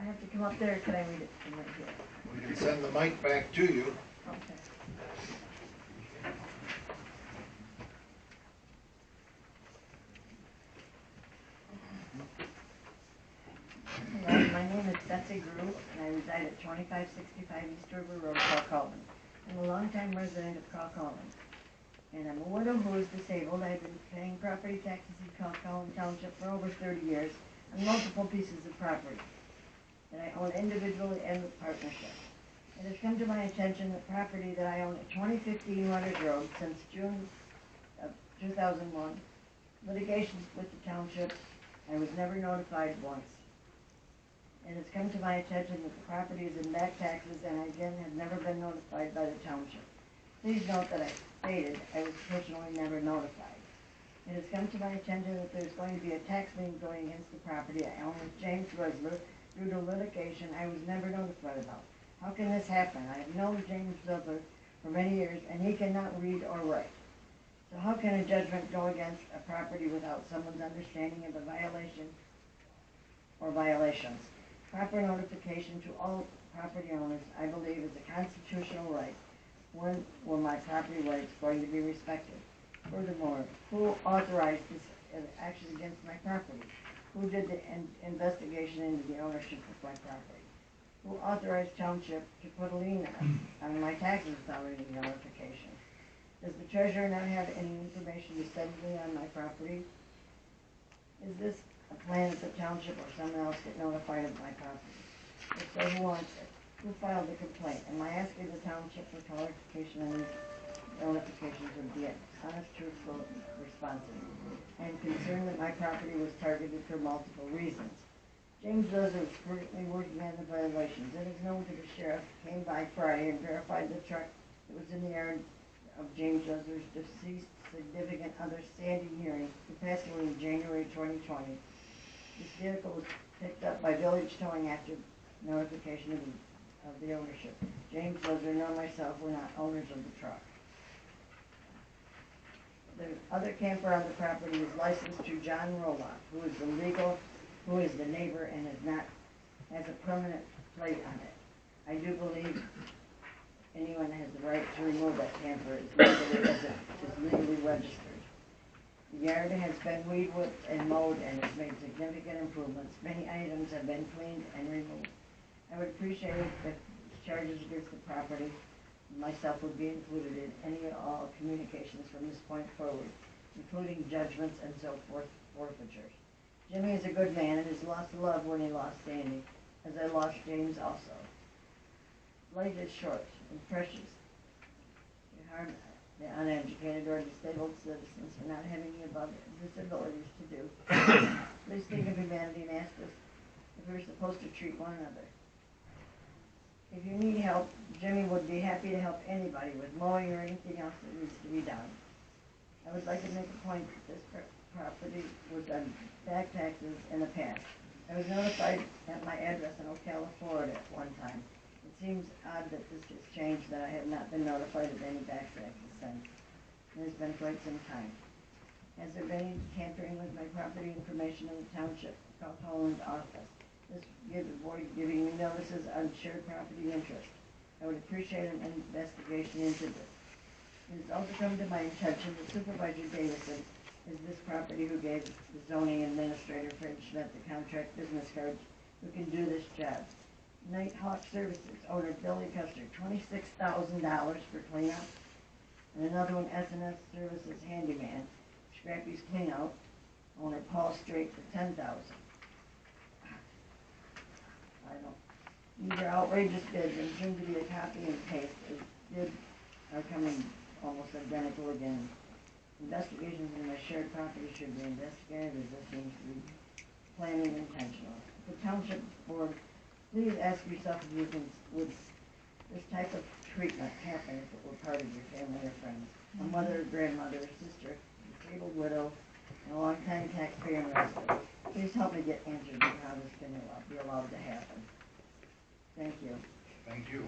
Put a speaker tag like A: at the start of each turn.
A: I have to come up there, or can I read it from right here?
B: We can send the mic back to you.
A: Okay. Hello, my name is Betsy Grew, and I reside at 2565 East River Road, Crawcollin. I'm a longtime resident of Crawcollin, and I'm a widow who is disabled. I've been paying property taxes in Crawcollin Township for over 30 years on multiple pieces of property that I own individually and with partnership. It has come to my attention that property that I own at 2015 Runners Road since June of 2001, litigations with the township, I was never notified once. It has come to my attention that the property is in back taxes and I again have never been notified by the township. Please note that I stated I was personally never notified. It has come to my attention that there's going to be a tax lien going against the property I own with James Resler due to litigation I was never notified about. How can this happen? I have known James Resler for many years and he cannot read or write. So how can a judgment go against a property without someone's understanding of the violation or violations? Proper notification to all property owners, I believe, is a constitutional right. When were my property rights going to be respected? Furthermore, who authorized this action against my property? Who did the investigation into the ownership of my property? Who authorized township to put a lien on my taxes without any notification? Does the treasurer not have any information to send me on my property? Is this a plan that the township or someone else get notified of my property? If so, who wants it? Who filed the complaint? Am I asking the township for clarification on these notifications would be honest, truthful, responsive? I am concerned that my property was targeted for multiple reasons. James Resler is currently working on the violations. It is known to the sheriff came by Friday and verified the truck that was in the yard of James Resler's deceased significant other Sandy Hearing, who passed away in January 2020. This vehicle was picked up by Village Towing after notification of the ownership. James Resler nor myself were not owners of the truck. The other camper on the property is licensed to John Roloff, who is the neighbor and has a permanent plate on it. I do believe anyone has the right to remove that camper is legally registered. The yard has been weed whipped and mowed and has made significant improvements. Many items have been cleaned and removed. I would appreciate it if charges against the property myself would be included in any and all communications from this point forward, including judgments and so forth, forfeitures. Jimmy is a good man and has lost love when he lost Sandy, as I lost James also. Life is short and precious. You harm the uneducated or disabled citizens for not having the above disabilities to do. Please think of humanity and ask us if we're supposed to treat one another. If you need help, Jimmy would be happy to help anybody with mowing or anything else that needs to be done. I would like to make a point that this property was on back taxes in the past. I was notified at my address in Ocala, Florida at one time. It seems odd that this has changed, that I have not been notified of any back taxes since. It has been quite some time. Has there been any tampering with my property information in the township Crawcollin's office? This would avoid giving me notices on shared property interest. I would appreciate an investigation into this. It has also come to my attention that Supervisor Davison is this property who gave the zoning administrator Fred Schmidt the contract business cards who can do this job. Nighthawk Services, owner Billy Custer, $26,000 for cleanup. And another one, S&S Services Handyman, Scrappy's Cleanout, owner Paul Strait for $10,000. I don't. These are outrageous bids and seem to be a copy and paste. The bids are coming almost identical again. Investigations in my shared property should be investigated, as this seems to be planning intentional. The township board, please ask yourself if you can, would this type of treatment happen if it were part of your family or friends? A mother, grandmother, sister, disabled widow, and a long-time taxpayer and resident. Please help me get answers on how this can be allowed to happen. Thank you.
B: Thank you.